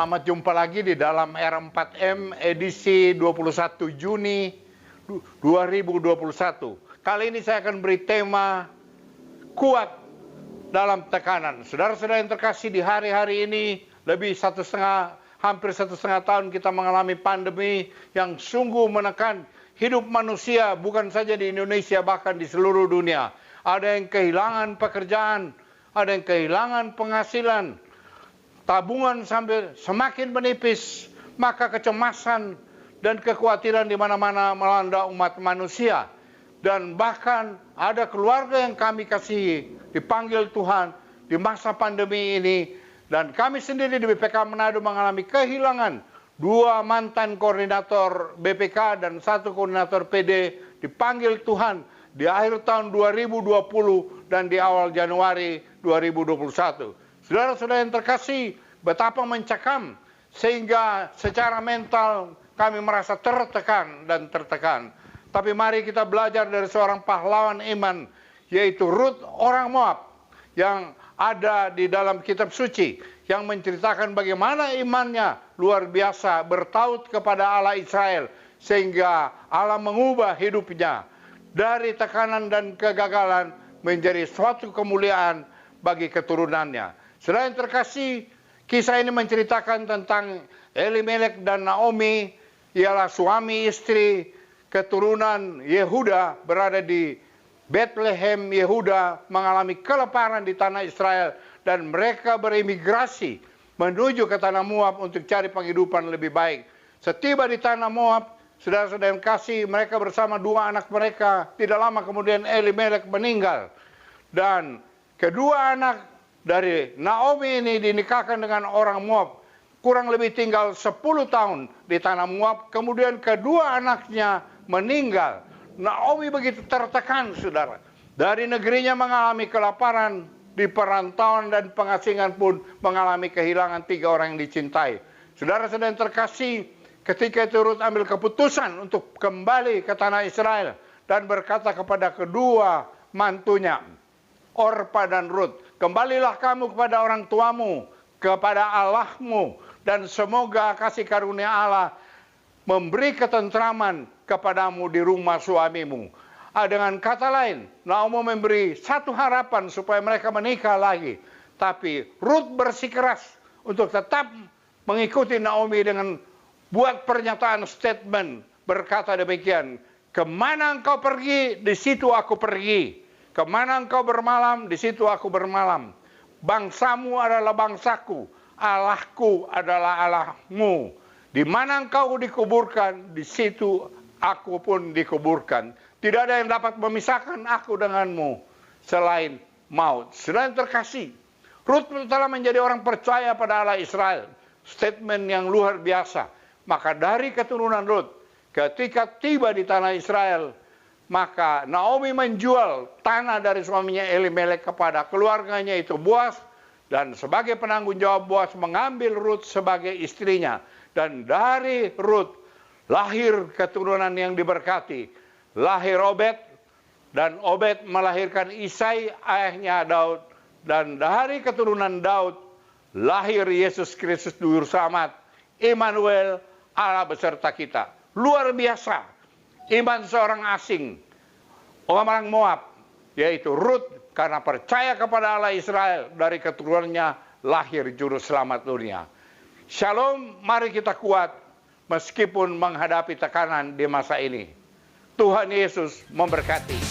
Selamat jumpa lagi di dalam R4M edisi 21 Juni 2021. Kali ini saya akan beri tema kuat dalam tekanan. Saudara-saudara yang terkasih, di hari-hari ini hampir satu setengah tahun kita mengalami pandemi yang sungguh menekan hidup manusia, bukan saja di Indonesia, bahkan di seluruh dunia. Ada yang kehilangan pekerjaan, ada yang kehilangan penghasilan, tabungan sampai semakin menipis, maka kecemasan dan kekhawatiran di mana-mana melanda umat manusia. Dan bahkan ada keluarga yang kami kasihi dipanggil Tuhan di masa pandemi ini. Dan kami sendiri di BPK Manado mengalami kehilangan 2 mantan koordinator BPK dan 1 koordinator PD dipanggil Tuhan di akhir tahun 2020 dan di awal Januari 2021. Saudara-saudara yang terkasih, betapa mencekam sehingga secara mental kami merasa tertekan dan tertekan. Tapi mari kita belajar dari seorang pahlawan iman, yaitu Rut orang Moab, yang ada di dalam kitab suci, yang menceritakan bagaimana imannya luar biasa bertaut kepada Allah Israel, sehingga Allah mengubah hidupnya dari tekanan dan kegagalan menjadi suatu kemuliaan bagi keturunannya. Saudara yang terkasih, kisah ini menceritakan tentang Elimelek dan Naomi, ialah suami istri keturunan Yehuda berada di Bethlehem, Yehuda, mengalami kelaparan di tanah Israel dan mereka berimigrasi menuju ke tanah Moab untuk cari penghidupan lebih baik. Setiba di tanah Moab, saudara-saudara yang kasih, mereka bersama 2 anak mereka. Tidak lama kemudian Elimelek meninggal dan kedua anak dari Naomi ini dinikahkan dengan orang Moab. Kurang lebih tinggal 10 tahun di tanah Moab. Kemudian kedua anaknya meninggal. Naomi begitu tertekan, saudara. Dari negerinya mengalami kelaparan, di perantauan dan pengasingan pun mengalami kehilangan 3 orang yang dicintai. Saudara-saudara yang terkasih, ketika itu Rut ambil keputusan untuk kembali ke tanah Israel dan berkata kepada kedua mantunya, Orpa dan Rut, kembalilah kamu kepada orang tuamu, kepada Allahmu, dan semoga kasih karunia Allah memberi ketentraman kepadamu di rumah suamimu. Dengan kata lain, Naomi memberi satu harapan supaya mereka menikah lagi. Tapi Rut bersikeras untuk tetap mengikuti Naomi dengan buat pernyataan statement, berkata demikian, kemana engkau pergi, di situ aku pergi. Kemana engkau bermalam, di situ aku bermalam. Bangsamu adalah bangsaku, Allahku adalah Allahmu. Di mana engkau dikuburkan, di situ aku pun dikuburkan. Tidak ada yang dapat memisahkan aku denganmu selain maut. Saudara yang terkasih, Rut telah menjadi orang percaya pada Allah Israel. Statement yang luar biasa. Maka dari keturunan Rut, ketika tiba di tanah Israel, maka Naomi menjual tanah dari suaminya Elimelek kepada keluarganya itu Boaz, dan sebagai penanggung jawab Boaz mengambil Rut sebagai istrinya. Dan dari Rut lahir keturunan yang diberkati. Lahir Obed, dan Obed melahirkan Isai, ayahnya Daud. Dan dari keturunan Daud lahir Yesus Kristus Juru Selamat, Immanuel, Allah beserta kita. Luar biasa iman seorang asing, orang Moab, yaitu Rut, karena percaya kepada Allah Israel, dari keturunannya lahir Juru Selamat dunia. Shalom, mari kita kuat meskipun menghadapi tekanan di masa ini. Tuhan Yesus memberkati.